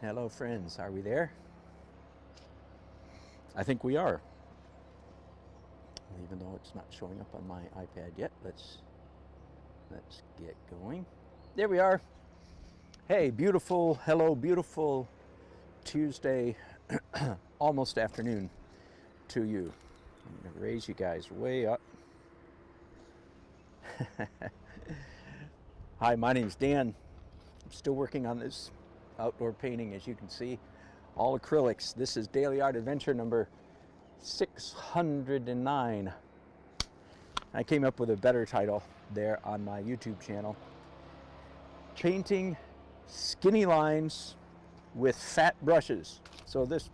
Hello friends, are we there? I think we are. Even though it's not showing up on my iPad yet, let's get going. There we are. Hey, beautiful, hello, beautiful Tuesday, almost afternoon to you. I'm going to raise you guys way up. Hi, my name's Dan. I'm still working on this outdoor painting, as you can see. All acrylics. This is Daily Art Adventure number 609. I came up with a better title there on my YouTube channel. Painting skinny lines with fat brushes. So this,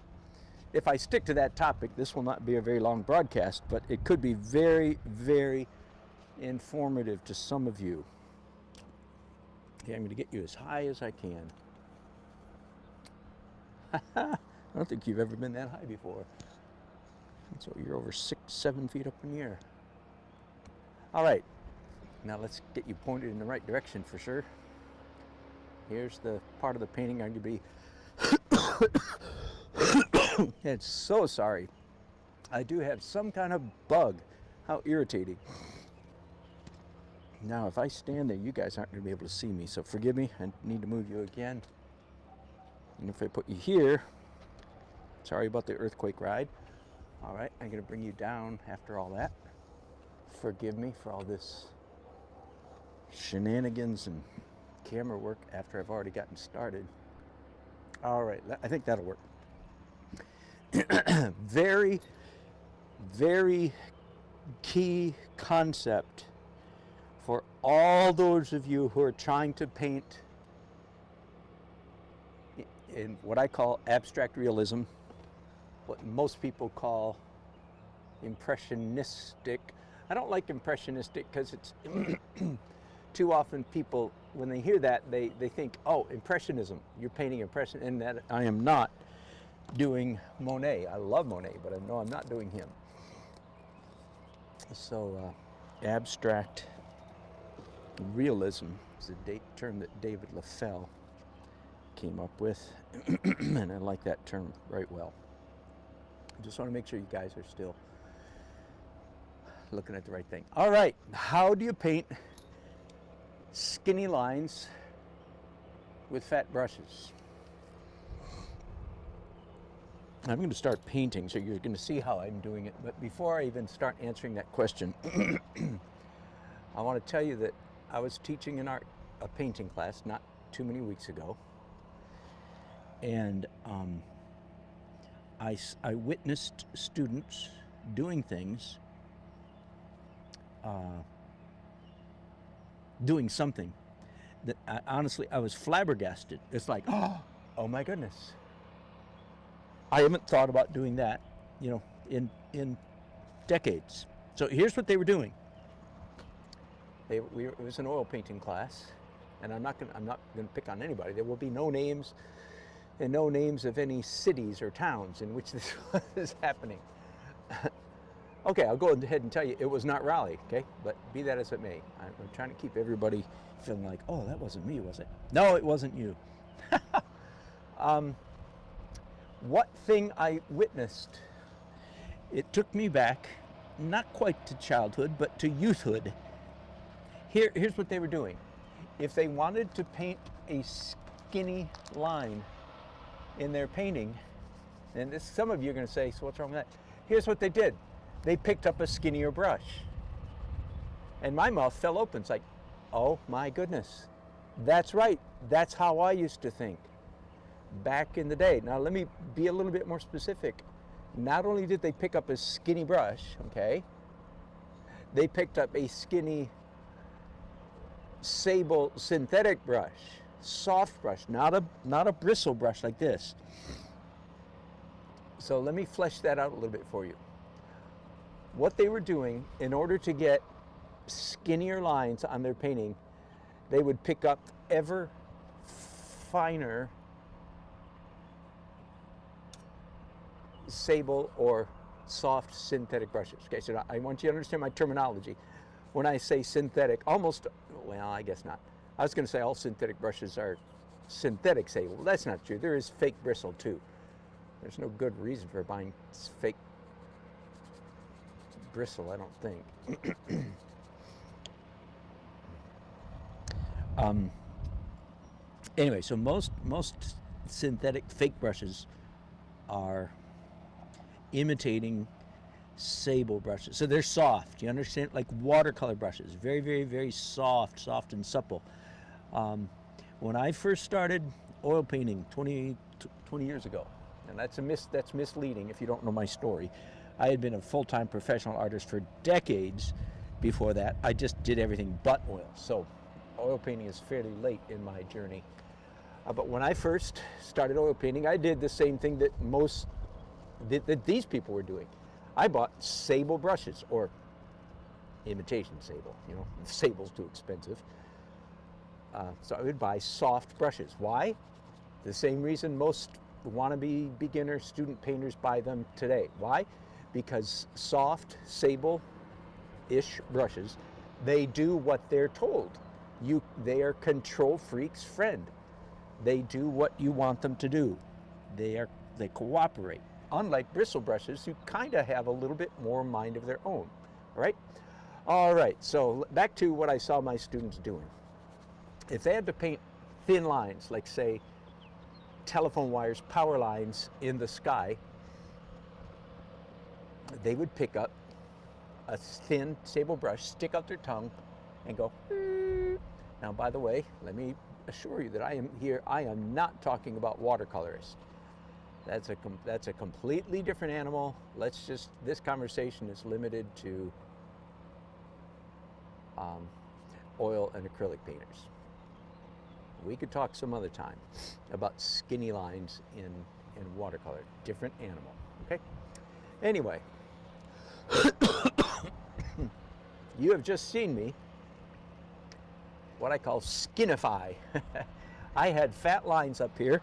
if I stick to that topic, this will not be a very long broadcast, but it could be very, very informative to some of you. Okay, I'm going to get you as high as I can. I don't think you've ever been that high before. So you're over 6-7 feet up in the air. All right, now let's get you pointed in the right direction for sure. Here's the part of the painting I'm going to be. It's so sorry. I do have some kind of bug. How irritating. Now, if I stand there, you guys aren't going to be able to see me, so forgive me. I need to move you again. And if I put you here, sorry about the earthquake ride. All right, I'm going to bring you down after all that. Forgive me for all this shenanigans and camera work after I've already gotten started. All right, I think that'll work. Very, very key concept for all those of you who are trying to paint in what I call abstract realism, what most people call impressionistic. I don't like impressionistic because it's too often people, when they hear that, they think, oh, impressionism, you're painting impression, and that I am not doing Monet. I love Monet, but I know I'm not doing him. So abstract realism is a term that David Lafell came up with, and I like that term right well. I just want to make sure you guys are still looking at the right thing. All right, how do you paint skinny lines with fat brushes? I'm going to start painting, so you're going to see how I'm doing it. But before I even start answering that question, I want to tell you that I was teaching a painting class not too many weeks ago, and I witnessed students doing things, doing something that honestly I was flabbergasted. It's like, oh my goodness, I haven't thought about doing that, you know, in decades. So here's what they were doing. It was an oil painting class, and I'm not going to pick on anybody. There will be no names, and no names of any cities or towns in which this is happening. Okay, I'll go ahead and tell you it was not Raleigh, okay? But be that as it may, I'm trying to keep everybody feeling like, oh, that wasn't me, was it? No, it wasn't you. What thing I witnessed, it took me back, not quite to childhood, but to youthhood. Here's what they were doing. If they wanted to paint a skinny line in their painting, and this, some of you are going to say, so what's wrong with that? Here's what they did. They picked up a skinnier brush. And my mouth fell open. It's like, oh my goodness. That's right. That's how I used to think back in the day. Now let me be a little bit more specific. Not only did they pick up a skinny brush, okay, they picked up a skinny sable synthetic brush, soft brush, not a bristle brush like this. So let me flesh that out a little bit for you. What they were doing in order to get skinnier lines on their painting, they would pick up ever finer sable or soft synthetic brushes. Okay, so I want you to understand my terminology. When I say synthetic, almost, well, I guess not. I was going to say all synthetic brushes are synthetic sable. Well, that's not true. There is fake bristle too. There's no good reason for buying fake bristle, I don't think. Anyway, so most synthetic fake brushes are imitating sable brushes. So they're soft. You understand? Like watercolor brushes, very, very, very soft and supple. When I first started oil painting 20 years ago, and that's misleading if you don't know my story. I had been a full-time professional artist for decades before that. I just did everything but oil. So oil painting is fairly late in my journey. But when I first started oil painting, I did the same thing that that these people were doing. I bought sable brushes, or imitation sable. You know, sable's too expensive. So I would buy soft brushes. Why? The same reason most wannabe beginner student painters buy them today. Why? Because soft, sable-ish brushes, they do what they're told. They are control freak's friend. They do what you want them to do. They cooperate. Unlike bristle brushes, who kind of have a little bit more mind of their own. All right, so back to what I saw my students doing. If they had to paint thin lines, like say telephone wires, power lines in the sky, they would pick up a thin sable brush, stick out their tongue, and go. Now, by the way, let me assure you that I am not talking about watercolorists. That's a completely different animal. This conversation is limited to oil and acrylic painters. We could talk some other time about skinny lines in watercolor. Different animal, okay? Anyway, you have just seen me, what I call skinify. I had fat lines up here,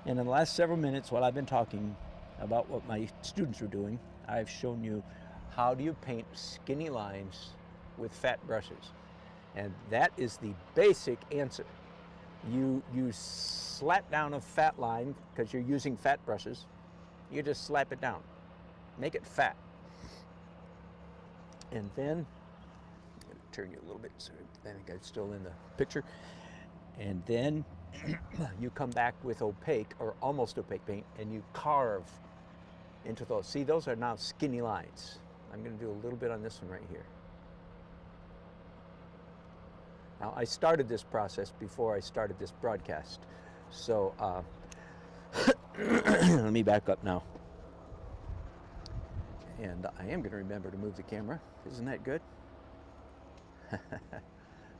and in the last several minutes while I've been talking about what my students are doing, I've shown you how do you paint skinny lines with fat brushes. And that is the basic answer. You slap down a fat line because you're using fat brushes. You just slap it down, make it fat. And then, I'm going to turn you a little bit so I think I'm still in the picture. And then you come back with opaque or almost opaque paint and you carve into those. See, those are now skinny lines. I'm going to do a little bit on this one right here. Now, I started this process before I started this broadcast, so let me back up now. And I am going to remember to move the camera. Isn't that good?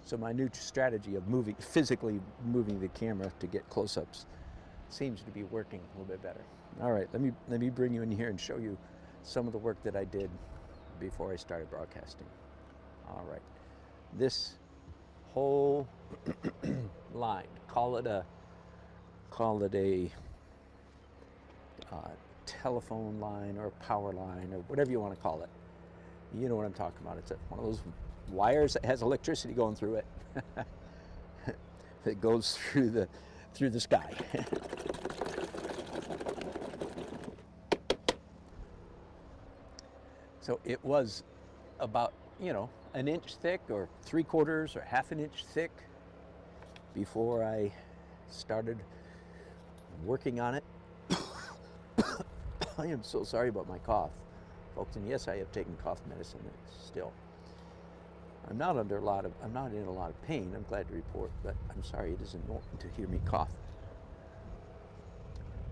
So my new strategy of physically moving the camera to get close-ups seems to be working a little bit better. All right, let me bring you in here and show you some of the work that I did before I started broadcasting. All right, this whole line, call it a telephone line or power line or whatever you want to call it. You know what I'm talking about. It's one of those wires that has electricity going through it that goes through the sky. So it was about, an inch thick or 3/4 or half an inch thick before I started working on it. I am so sorry about my cough, folks, and yes, I have taken cough medicine still. I'm not in a lot of pain, I'm glad to report, but I'm sorry it isn't normal to hear me cough.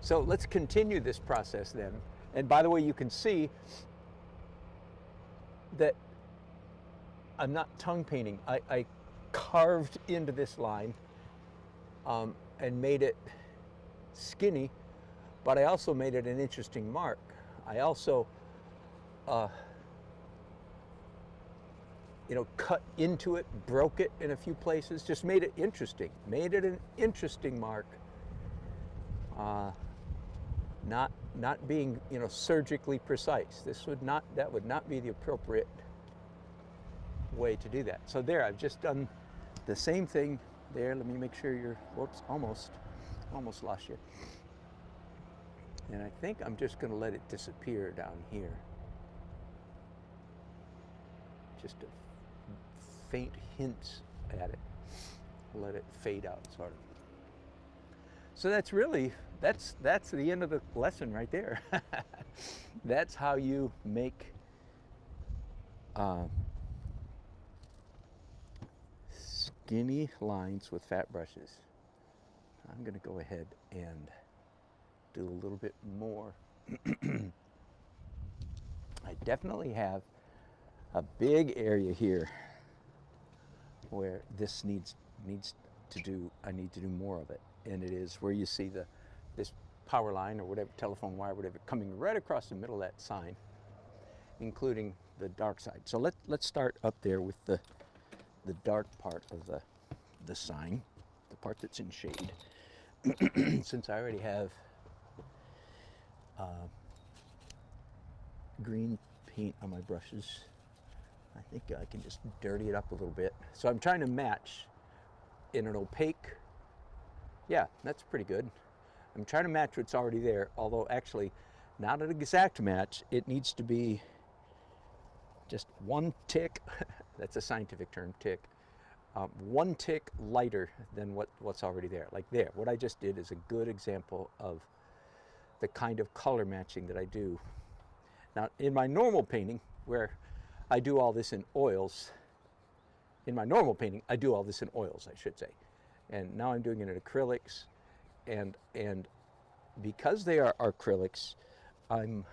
So let's continue this process then. And by the way, you can see that I'm not tongue painting. I carved into this line and made it skinny, but I also made it an interesting mark. I also cut into it, broke it in a few places, just made it interesting, made it an interesting mark. Not being, surgically precise. That would not be the appropriate way to do that. So there, I've just done the same thing there. Let me make sure whoops, almost. Almost lost you. And I think I'm just going to let it disappear down here. Just a faint hints at it. Let it fade out, sort of. So that's really, that's the end of the lesson right there. That's how you make skinny lines with fat brushes. I'm going to go ahead and do a little bit more. I definitely have a big area here where this needs to do, I need to do more of it. And it is where you see this power line or whatever, telephone wire, whatever, coming right across the middle of that sign, including the dark side. So let's start up there with the dark part of the sign, the part that's in shade. Since I already have green paint on my brushes, I think I can just dirty it up a little bit. So I'm trying to match in an opaque, yeah, that's pretty good. I'm trying to match what's already there, although actually not an exact match. It needs to be just one tick, that's a scientific term, tick, one tick lighter than what's already there. Like there, what I just did is a good example of the kind of color matching that I do. Now, in my normal painting, where I do all this in oils, I should say. And now I'm doing it in acrylics, and because they are acrylics, I'm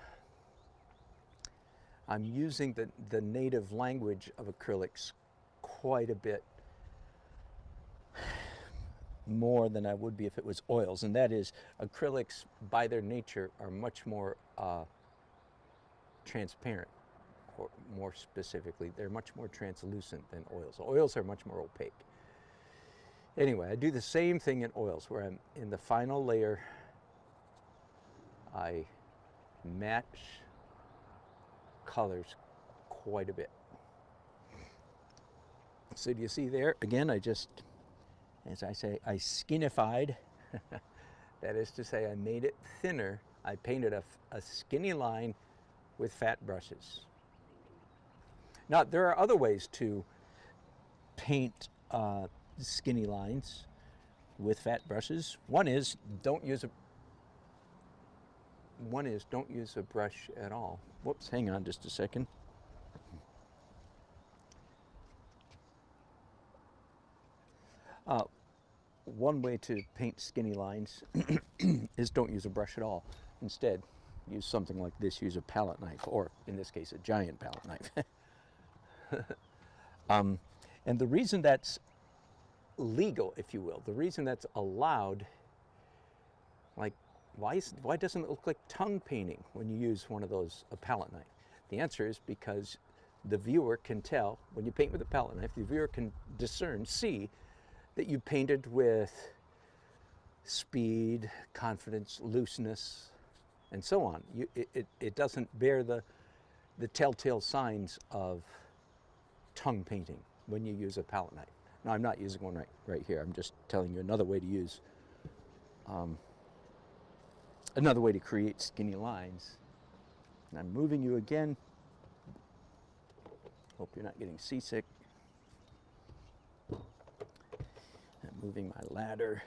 using the native language of acrylics quite a bit more than I would be if it was oils, and that is acrylics by their nature are much more transparent, or more specifically, they're much more translucent than oils. Oils are much more opaque. Anyway, I do the same thing in oils, where I'm in the final layer, I match colors quite a bit. So do you see there? Again, I just, as I say, I skinified. That is to say, I made it thinner. I painted a skinny line with fat brushes. Now, there are other ways to paint skinny lines with fat brushes. One is don't use a brush at all. Whoops, hang on just a second. One way to paint skinny lines is don't use a brush at all. Instead, use something like this. Use a palette knife, or in this case, a giant palette knife. And the reason that's legal, if you will, the reason that's allowed, like, why doesn't it look like tongue painting when you use one of those, a palette knife? The answer is because the viewer can tell, when you paint with a palette knife, the viewer can discern, see that you painted with speed, confidence, looseness, and so on. It doesn't bear the telltale signs of tongue painting when you use a palette knife. Now, I'm not using one right here. I'm just telling you another way to use, another way to create skinny lines. And I'm moving you again. Hope you're not getting seasick. I'm moving my ladder.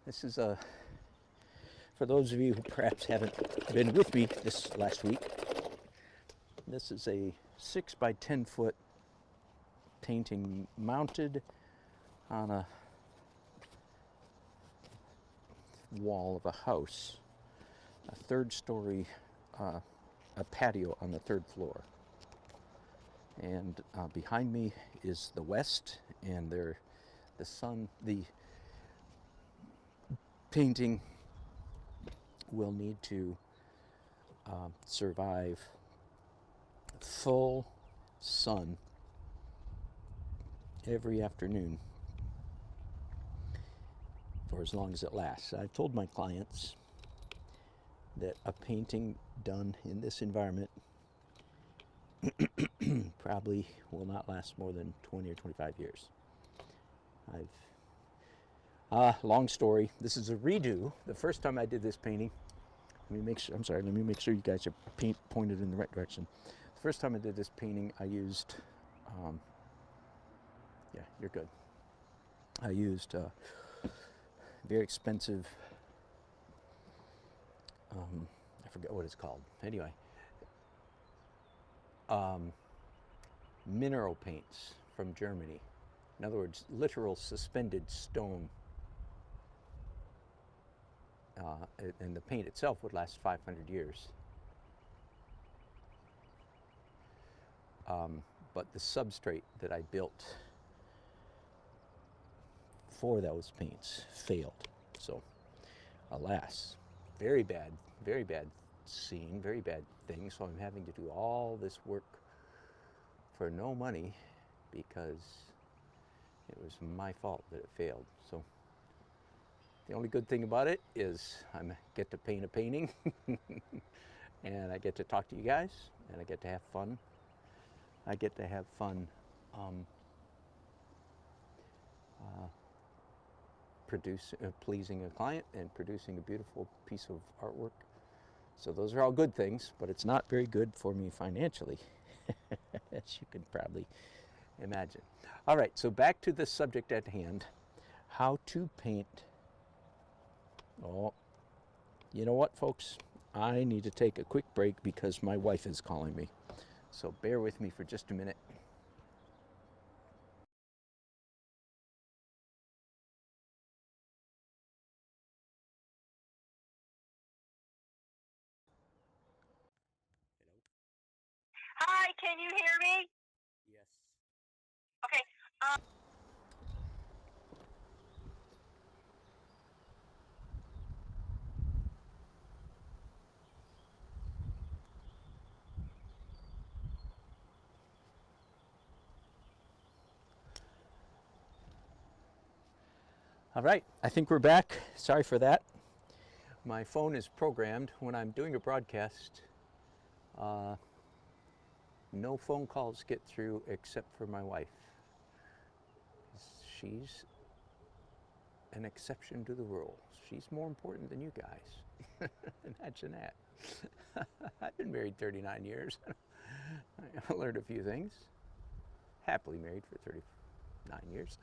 This is for those of you who perhaps haven't been with me this last week, this is a 6 by 10 foot painting mounted on a wall of a house, a third story, a patio on the third floor. And behind me is the west, and the sun, the painting will need to survive full sun every afternoon for as long as it lasts. I've told my clients that a painting done in this environment probably will not last more than 20 or 25 years. Long story. This is a redo. The first time I did this painting, let me make sure, I'm sorry, let me make sure you guys are pointed in the right direction. The first time I did this painting, I used, yeah, you're good. I used very expensive, I forget what it's called. Anyway, mineral paints from Germany. In other words, literal suspended stone. And the paint itself would last 500 years. But the substrate that I built for those paints failed. So, alas, very bad scene, very bad thing. So I'm having to do all this work for no money because it was my fault that it failed. So the only good thing about it is I get to paint a painting and I get to talk to you guys and I get to have fun. I get to have fun pleasing a client and producing a beautiful piece of artwork. So those are all good things, but it's not very good for me financially, as you can probably imagine. All right, so back to the subject at hand, how to paint. Oh, you know what, folks? I need to take a quick break because my wife is calling me. So bear with me for just a minute. Hi, can you hear me? Yes. Okay. All right, I think we're back. Sorry for that. My phone is programmed when I'm doing a broadcast. No phone calls get through except for my wife. She's an exception to the rule. She's more important than you guys. Imagine that. I've been married 39 years. I learned a few things. Happily married for 39 years.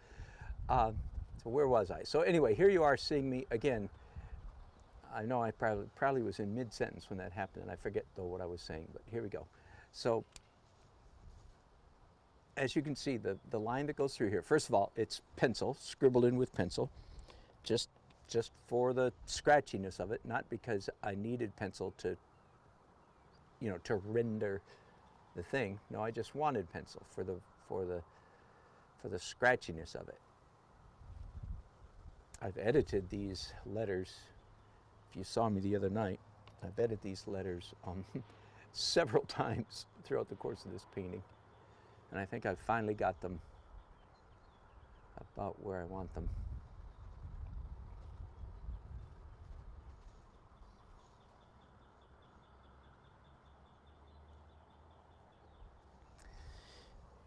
So where was I? So anyway, here you are seeing me again. I know I probably was in mid-sentence when that happened, and I forget though what I was saying, but here we go. So as you can see, the line that goes through here, first of all, it's pencil, scribbled in with pencil, just for the scratchiness of it, not because I needed pencil to, you know, to render the thing. No, I just wanted pencil for the scratchiness of it. I've edited these letters. If you saw me the other night, I've edited these letters several times throughout the course of this painting. And I think I've finally got them about where I want them.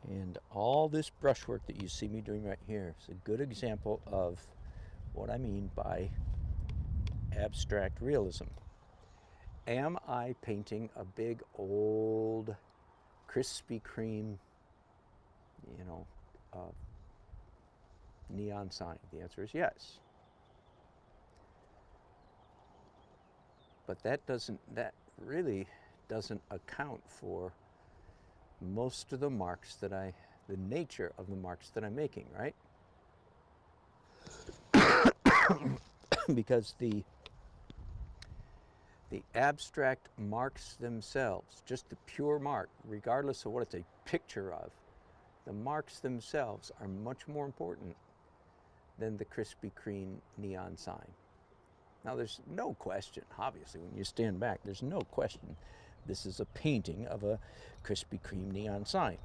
And all this brushwork that you see me doing right here is a good example of what I mean by abstract realism. Am I painting a big old Krispy Kreme, you know, neon sign? The answer is yes. But that really doesn't account for most of the marks that the nature of the marks that I'm making, right? Because the abstract marks themselves, just the pure mark, regardless of what it's a picture of, the marks themselves are much more important than the Krispy Kreme neon sign. Now, there's no question, obviously, when you stand back, there's no question this is a painting of a Krispy Kreme neon sign,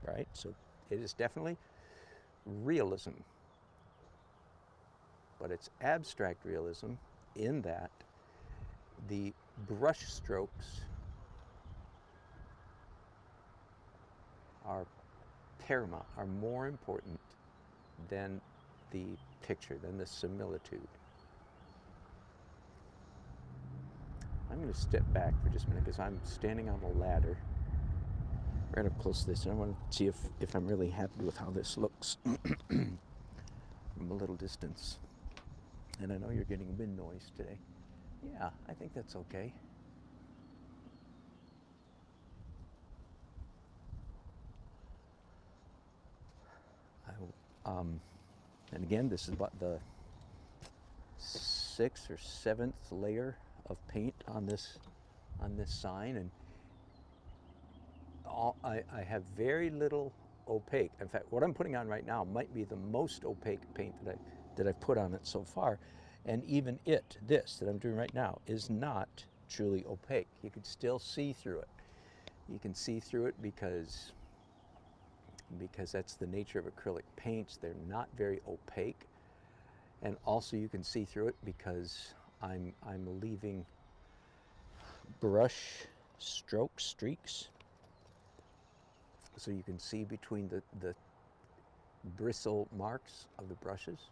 right? So it is definitely realism. But it's abstract realism in that the brush strokes are paramount, are more important than the picture than the similitude. I'm going to step back for just a minute because I'm standing on a ladder right up close to this, and I want to see if I'm really happy with how this looks from a little distance. And I know you're getting wind noise today. Yeah, I think that's okay. And again, this is about the 6th or 7th layer of paint on this sign, and I have very little opaque. In fact, what I'm putting on right now might be the most opaque paint that I've put on it so far, and even this that I'm doing right now is not truly opaque. You can still see through it. You can see through it because that's the nature of acrylic paints. They're not very opaque. And also you can see through it because I'm leaving brush stroke streaks. So you can see between the bristle marks of the brushes.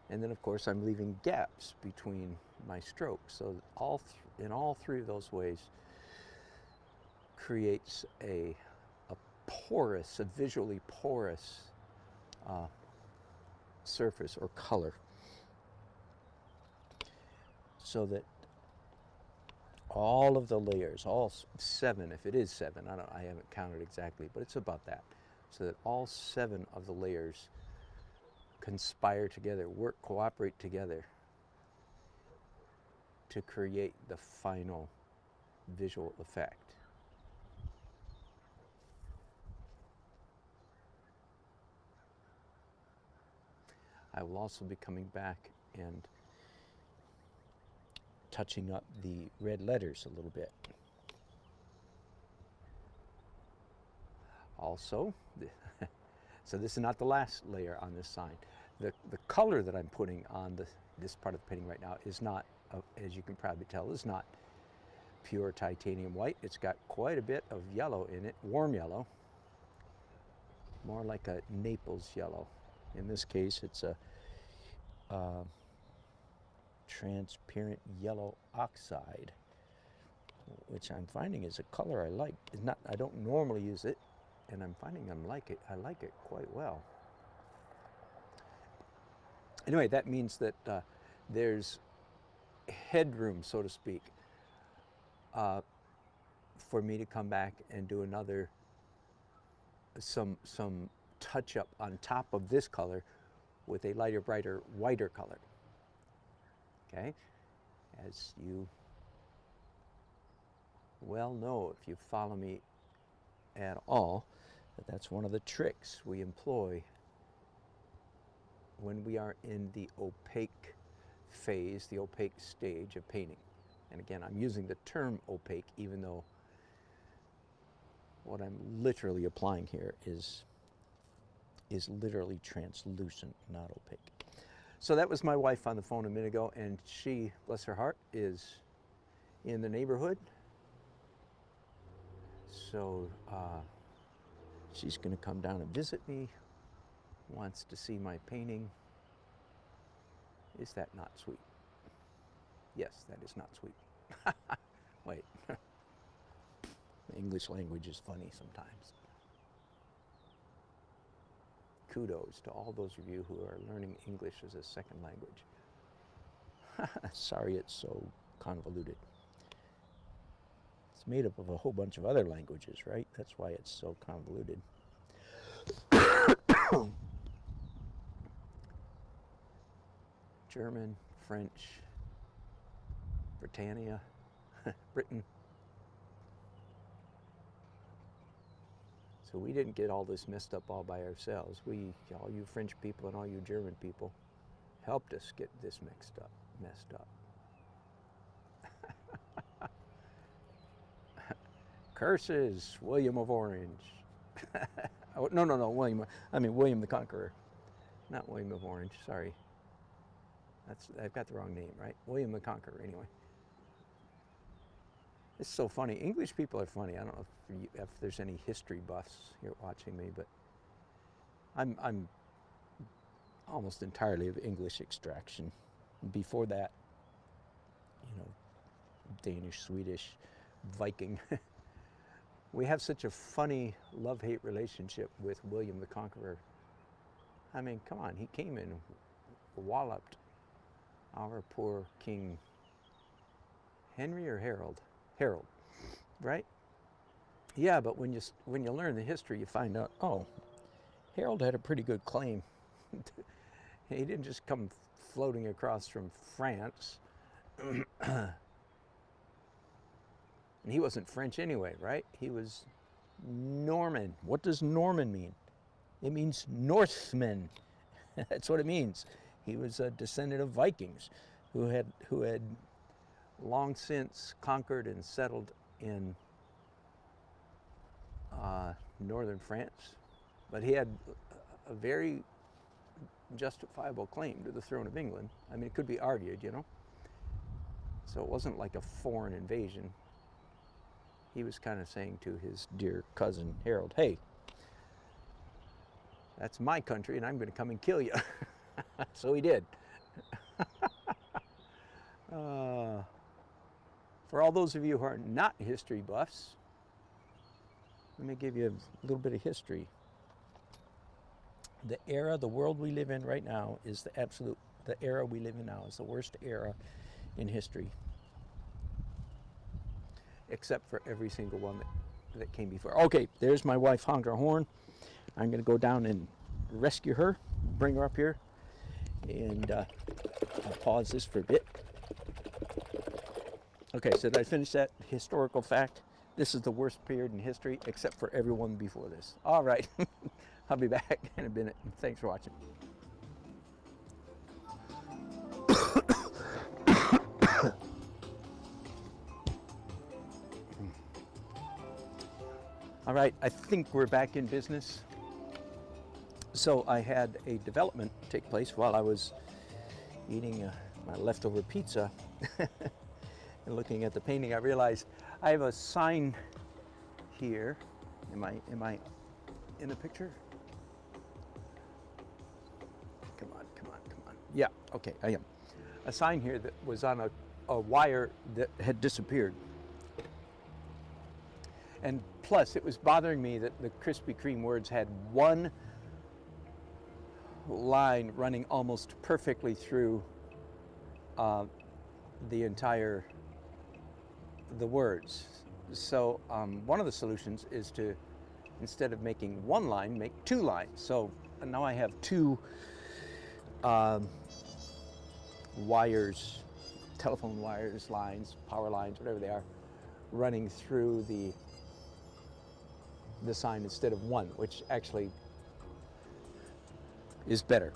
And then of course I'm leaving gaps between my strokes. So in all three of those ways creates a visually porous surface or color, so that all of the layers, all 7, if it is 7, I haven't counted exactly, but it's about that, so that all 7 of the layers conspire together, cooperate together to create the final visual effect. I will also be coming back and touching up the red letters a little bit. Also, so this is not the last layer on this sign. The color that I'm putting on this part of the painting right now is not, as you can probably tell, is not pure titanium white. It's got quite a bit of yellow in it, warm yellow, more like a Naples yellow. In this case, it's a transparent yellow oxide, which I'm finding is a color I like. It's not, I don't normally use it, and I'm finding I like it quite well. Anyway, that means that there's headroom, so to speak, for me to come back and do some touch up on top of this color with a lighter, brighter, whiter color. Okay, as you well know if you follow me at all, that's one of the tricks we employ when we are in the opaque phase, the opaque stage of painting. And again, I'm using the term opaque, even though what I'm literally applying here is literally translucent, not opaque. So that was my wife on the phone a minute ago, and she, bless her heart, is in the neighborhood. So she's going to come down and visit me, wants to see my painting. Is that not sweet? Yes, that is not sweet. Wait. The English language is funny sometimes. Kudos to all those of you who are learning English as a second language. Sorry it's so convoluted. It's made up of a whole bunch of other languages, right? That's why it's so convoluted. German, French, Britannia, Britain. So we didn't get all this messed up all by ourselves. All you French people and all you German people, helped us get this messed up. Curses, William of Orange. Oh, no, William the Conqueror. Not William of Orange, sorry. I've got the wrong name, right? William the Conqueror, anyway. It's so funny. English people are funny. I don't know if there's any history buffs here watching me, but I'm almost entirely of English extraction. Before that, you know, Danish, Swedish, Viking. We have such a funny love-hate relationship with William the Conqueror. I mean, come on, he came and walloped our poor King Henry or Harold? Harold, right? Yeah, but when you learn the history, you find out, oh, Harold had a pretty good claim. He didn't just come floating across from France. And he wasn't French anyway, right? He was Norman. What does Norman mean? It means Northman. That's what it means. He was a descendant of Vikings who had long since conquered and settled in northern France. But he had a very justifiable claim to the throne of England. I mean, it could be argued, you know. So it wasn't like a foreign invasion. He was kind of saying to his dear cousin Harold, hey, that's my country and I'm going to come and kill you. So he did. For all those of you who are not history buffs, let me give you a little bit of history. The era, the world we live in right now is the era we live in now is the worst era in history, except for every single one that came before. Okay, there's my wife honked her horn. I'm going to go down and rescue her, bring her up here, and I'll pause this for a bit. Okay, so did I finish that historical fact? This is the worst period in history, except for everyone before this. All right, I'll be back in a minute. Thanks for watching. All right, I think we're back in business. So I had a development take place while I was eating my leftover pizza and looking at the painting. I realized I have a sign here. Am I in the picture? Come on. Yeah, okay, I am. A sign here that was on a wire that had disappeared. And plus, it was bothering me that the Krispy Kreme words had one line running almost perfectly through the words. So one of the solutions is to, instead of making one line, make two lines. So now I have two wires, telephone wires, lines, power lines, whatever they are, running through the sign instead of one, which actually is better.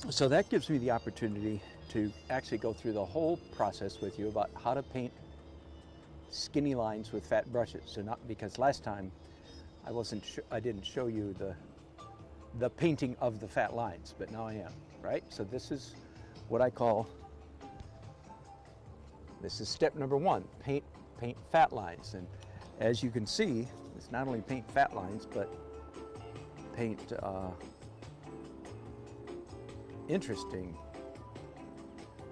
So that gives me the opportunity to actually go through the whole process with you about how to paint skinny lines with fat brushes. So not because last time I didn't show you the painting of the fat lines, but now I am, right? So this is what I call, this is step number one, paint fat lines. And as you can see, it's not only paint fat lines, but paint interesting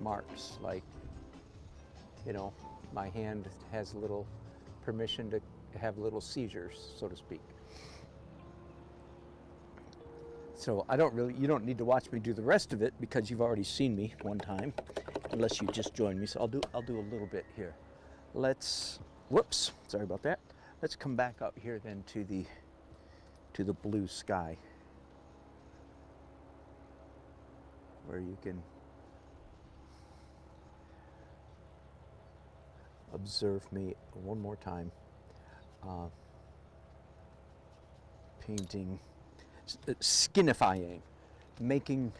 marks, like, you know, my hand has a little permission to have little seizures, so to speak. So you don't need to watch me do the rest of it because you've already seen me one time, unless you just joined me. So I'll do a little bit here. Whoops, sorry about that. Let's come back up here then to the blue sky, where you can observe me one more time painting, skinifying, making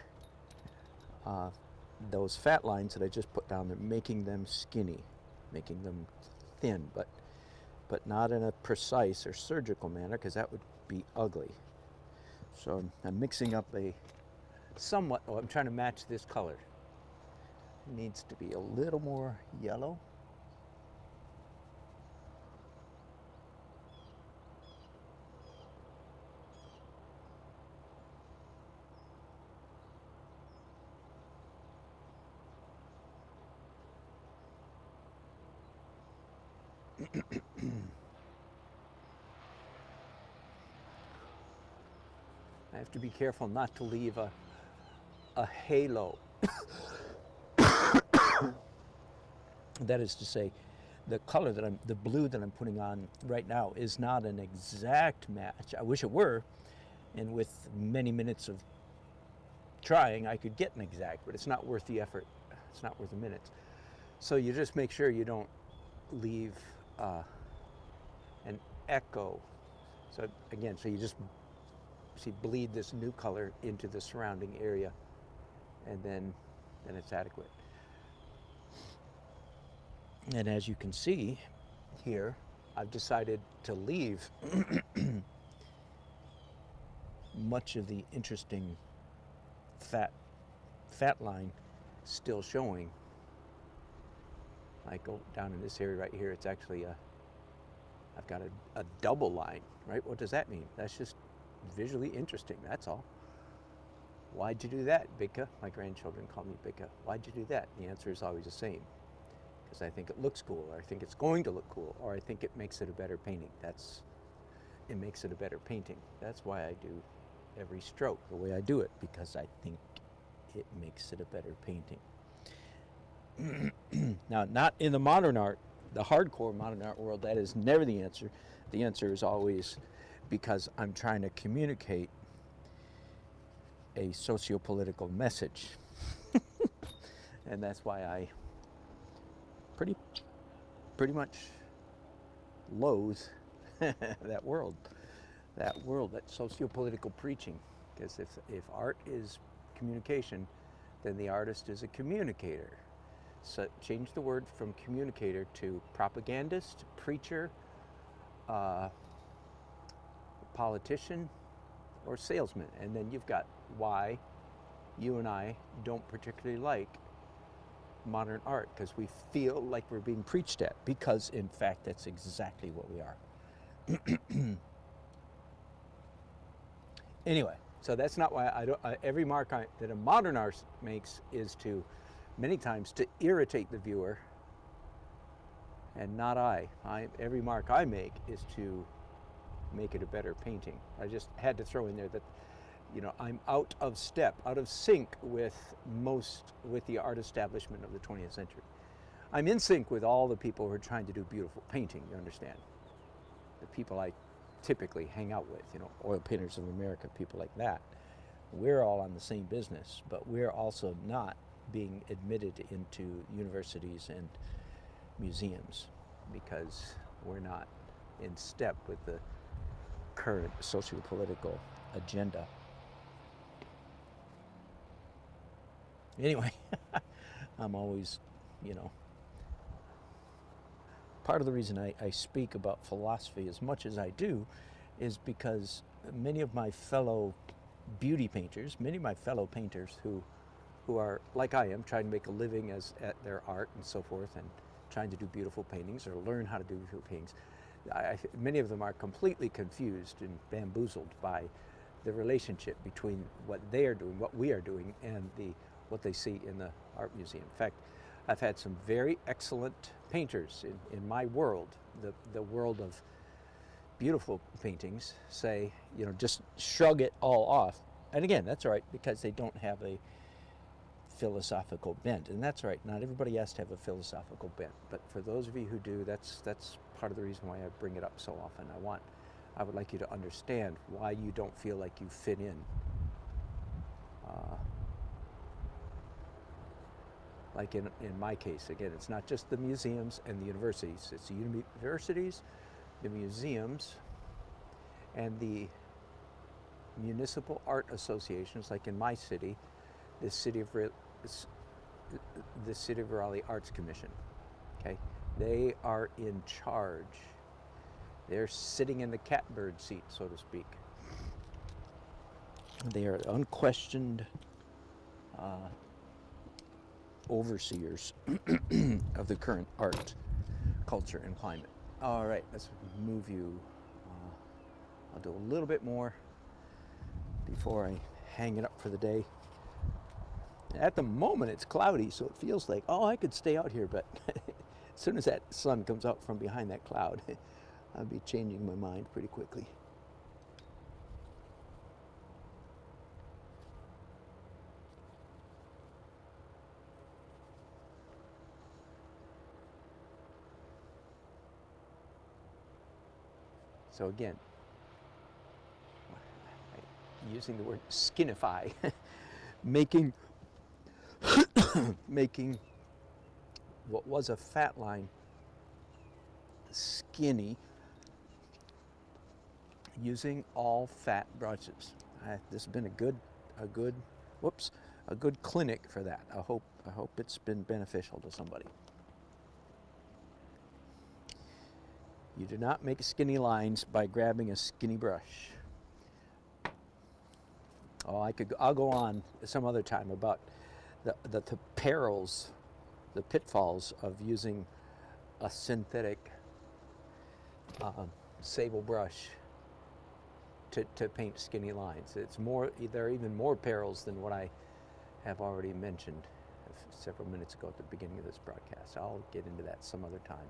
those fat lines that I just put down there, making them skinny, making them thin, but not in a precise or surgical manner, because that would be ugly. So I'm mixing up I'm trying to match this color. It needs to be a little more yellow. I have to be careful not to leave a halo. That is to say, the color the blue that I'm putting on right now is not an exact match. I wish it were, and with many minutes of trying, I could get an exact, but it's not worth the effort. It's not worth the minutes. So you just make sure you don't leave an echo. So again, so you just bleed this new color into the surrounding area, and then it's adequate. And as you can see here, I've decided to leave much of the interesting fat line still showing. I go down in this area right here, it's actually I've got a double line, right? What does that mean? That's just visually interesting, that's all. Why'd you do that, Bika? My grandchildren call me Bika. Why'd you do that? The answer is always the same. Because I think it looks cool, or I think it's going to look cool, or I think it makes it a better painting. It makes it a better painting. That's why I do every stroke the way I do it, because I think it makes it a better painting. Now, not in the modern art, the hardcore modern art world, that is never the answer. The answer is always because I'm trying to communicate a socio-political message. And that's why I pretty much loathe that world, that socio-political preaching. Because if art is communication, then the artist is a communicator. So change the word from communicator to propagandist, preacher, politician, or salesman, and then you've got why you and I don't particularly like modern art, because we feel like we're being preached at, because in fact that's exactly what we are. Anyway, so that's not why I don't. Every mark that a modern artist makes is many times to irritate the viewer, and not I. Every mark I make is to make it a better painting. I just had to throw in there that, I'm out of step, out of sync with the art establishment of the 20th century. I'm in sync with all the people who are trying to do beautiful painting, you understand? The people I typically hang out with, Oil Painters of America, people like that. We're all on the same business, but we're also not being admitted into universities and museums because we're not in step with the current socio-political agenda. Anyway, I'm always, part of the reason I speak about philosophy as much as I do is because many of my fellow beauty painters, many of my fellow painters who are, like I am, trying to make a living at their art and so forth, and trying to do beautiful paintings or learn how to do beautiful paintings, many of them are completely confused and bamboozled by the relationship between what they are doing, what we are doing, and what they see in the art museum. In fact, I've had some very excellent painters in my world, the world of beautiful paintings, say, just shrug it all off. And again, that's all right, because they don't have a philosophical bent, and that's right. Not everybody has to have a philosophical bent, but for those of you who do, that's part of the reason why I bring it up so often. I would like you to understand why you don't feel like you fit in. Like in my case, again, it's not just the museums and the universities. It's the universities, the museums, and the municipal art associations, like in my city, the City of Raleigh Arts Commission. Okay, they are in charge. They're sitting in the catbird seat, so to speak. They are unquestioned overseers of the current art, culture, and climate. All right, let's move you. I'll do a little bit more before I hang it up for the day. At the moment, it's cloudy, so it feels like, oh, I could stay out here, but As soon as that sun comes out from behind that cloud, I'll be changing my mind pretty quickly. So again, using the word skinify, making making what was a fat line skinny using all fat brushes. This has been a good clinic for that. I hope it's been beneficial to somebody. You do not make skinny lines by grabbing a skinny brush. Oh, I'll go on some other time about the perils, the pitfalls of using a synthetic sable brush to paint skinny lines. There are even more perils than what I have already mentioned several minutes ago at the beginning of this broadcast. I'll get into that some other time.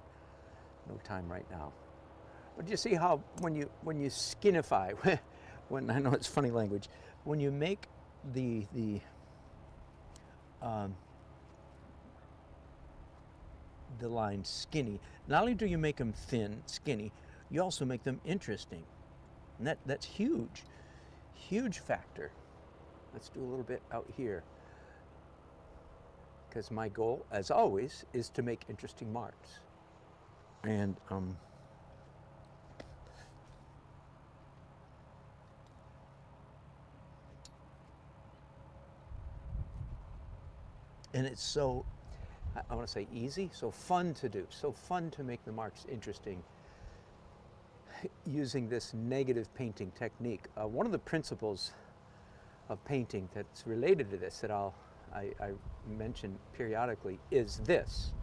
No time right now. But you see how when you skinify, when I know it's funny language, when you make the lines skinny, not only do you make them thin, skinny, you also make them interesting. And that's huge, huge factor. Let's do a little bit out here, because my goal, as always, is to make interesting marks. And it's so, I want to say easy, so fun to do, so fun to make the marks interesting using this negative painting technique. One of the principles of painting that's related to this that I mention periodically is this: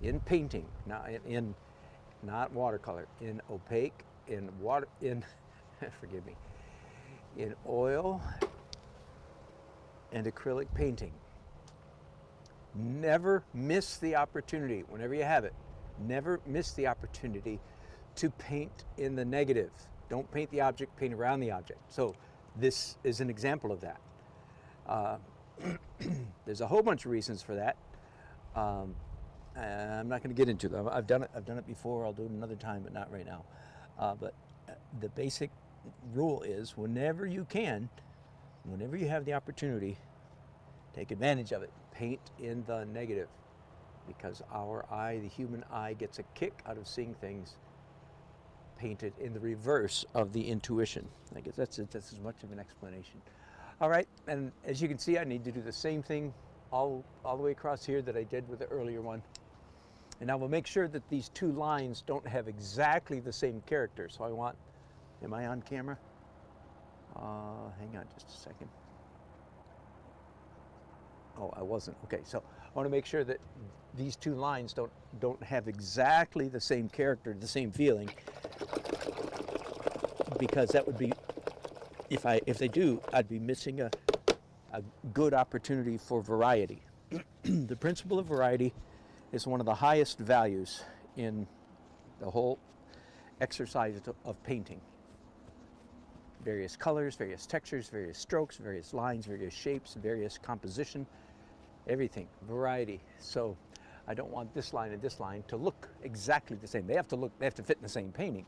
in painting, not watercolor, in opaque, forgive me, in oil and acrylic painting. Never miss the opportunity, whenever you have it, never miss the opportunity to paint in the negative. Don't paint the object, paint around the object. So this is an example of that. There's a whole bunch of reasons for that. I'm not going to get into them. I've done it before. I'll do it another time, but not right now. But the basic rule is, whenever you can, whenever you have the opportunity, take advantage of it. Paint in the negative, because our eye, the human eye, gets a kick out of seeing things painted in the reverse of the intuition. I guess that's as much of an explanation. All right, and as you can see, I need to do the same thing all the way across here that I did with the earlier one. And I will make sure that these two lines don't have exactly the same character. So I want, am I on camera? Hang on just a second. Oh, I wasn't. Okay, so I want to make sure that these two lines don't have exactly the same character, the same feeling, because that would be, if they do, I'd be missing a good opportunity for variety. The principle of variety is one of the highest values in the whole exercise of painting. Various colors, various textures, various strokes, various lines, various shapes, various composition, everything, variety. So I don't want this line and this line to look exactly the same. They have to fit in the same painting,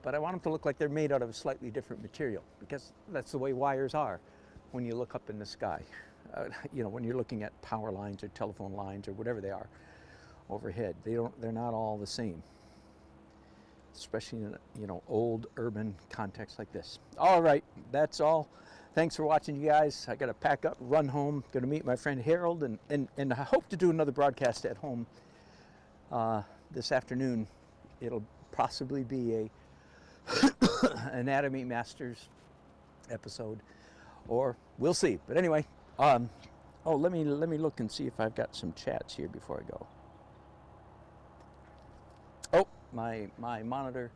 but I want them to look like they're made out of a slightly different material, because that's the way wires are when you look up in the sky. You know, when you're looking at power lines or telephone lines or whatever they are overhead, they're not all the same, especially in old urban context like this. All right, that's all. Thanks for watching, you guys. I got to pack up, run home. Going to meet my friend Harold, and I hope to do another broadcast at home this afternoon. It'll possibly be a Anatomy Masters episode, or we'll see. But anyway, oh, let me look and see if I've got some chats here before I go. Oh, my monitor.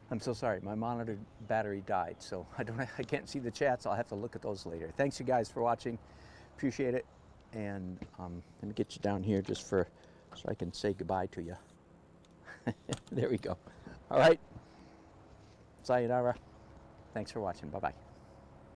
I'm so sorry. My monitor battery died, so I can't see the chats. I'll have to look at those later. Thanks, you guys, for watching. Appreciate it. And let me get you down here just so I can say goodbye to you. There we go. All right. Sayonara. Thanks for watching. Bye-bye.